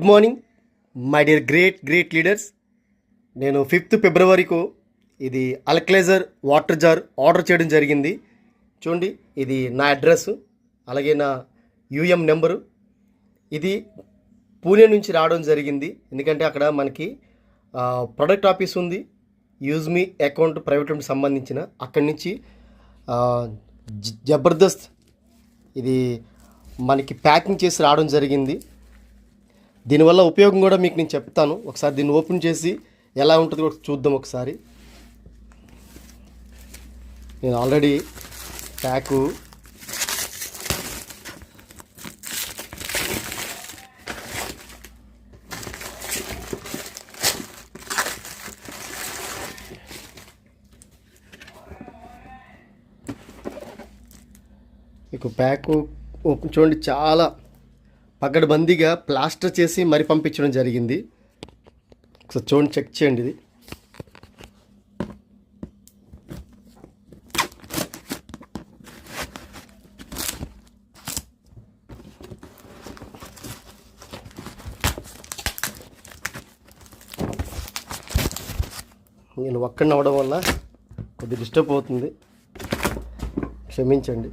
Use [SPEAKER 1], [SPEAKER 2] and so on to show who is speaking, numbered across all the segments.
[SPEAKER 1] Good morning my dear great leaders. నేను 5th ఫిబ్రవరికి ఇది అల్కలైజర్ water jar order చేయడం జరిగింది. చూడండి, ఇది నా అడ్రస్, అలాగే నా యూఎం నెంబరు. ఇది పూణే నుంచి రావడం జరిగింది, ఎందుకంటే అక్కడ మనకి ప్రొడక్ట్ ఆఫీస్ ఉంది, యూజ్ మీ అకౌంట్ ప్రైవేట్ లిమిటెడ్ సంబంధించిన. అక్కడి నుంచి జబర్దస్త్ ఇది మనకి ప్యాకింగ్ చేసి రావడం జరిగింది. దీనివల్ల ఉపయోగం కూడా మీకు నేను చెప్తాను. ఒకసారి దీన్ని ఓపెన్ చేసి ఎలా ఉంటుందో కూడా చూద్దాం ఒకసారి. నేను ఆల్రెడీ ప్యాకు మీకు ప్యాకు ఓపెన్ చూడండి, చాలా పగడబందీగా ప్లాస్టర్ చేసి మరి పంపించడం జరిగింది. ఒకసారి చూడండి, చెక్ చేయండి. ఇది నేను ఒక్కడిని అవ్వడం వల్ల కొద్దిగా డిస్టర్బ్ అవుతుంది, క్షమించండి.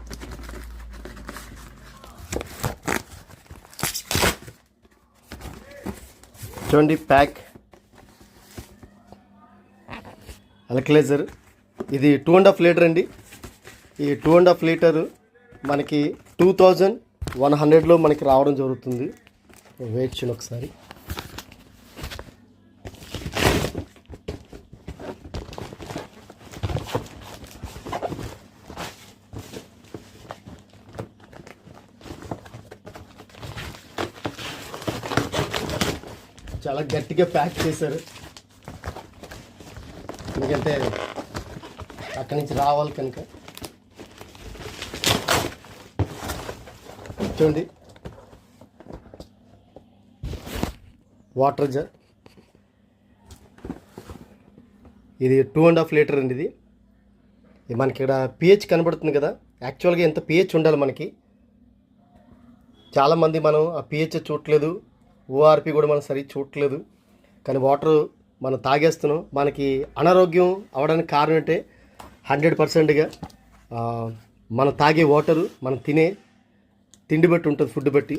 [SPEAKER 1] చూడండి, ప్యాక్ అల్కలైజర్ ఇది 2.5 లీటర్ అండి. ఈ 2.5 లీటర్ మనకి 2100లో మనకి రావడం జరుగుతుంది. వెయిట్ చేయండి ఒకసారి. చాలా గట్టిగా ప్యాక్ చేశారు, ఎందుకంటే అక్కడి నుంచి రావాలి కనుక. చూడండి, వాటర్ జార్ ఇది 2.5 లీటర్ అండి. ఇది మనకి ఇక్కడ పిహెచ్ కనబడుతుంది కదా, యాక్చువల్గా ఎంత పిహెచ్ ఉండాలి మనకి. చాలామంది మనం ఆ పిహెచ్ చూడట్లేదు, ఓఆర్పి కూడా మనం సరిగ్గా చూడట్లేదు, కానీ వాటర్ మనం తాగేస్తున్నాం. మనకి అనారోగ్యం అవడానికి కారణం అంటే 100%గా మనం తాగే వాటరు, మనం తినే తిండి బట్టి ఉంటుంది, ఫుడ్ బట్టి.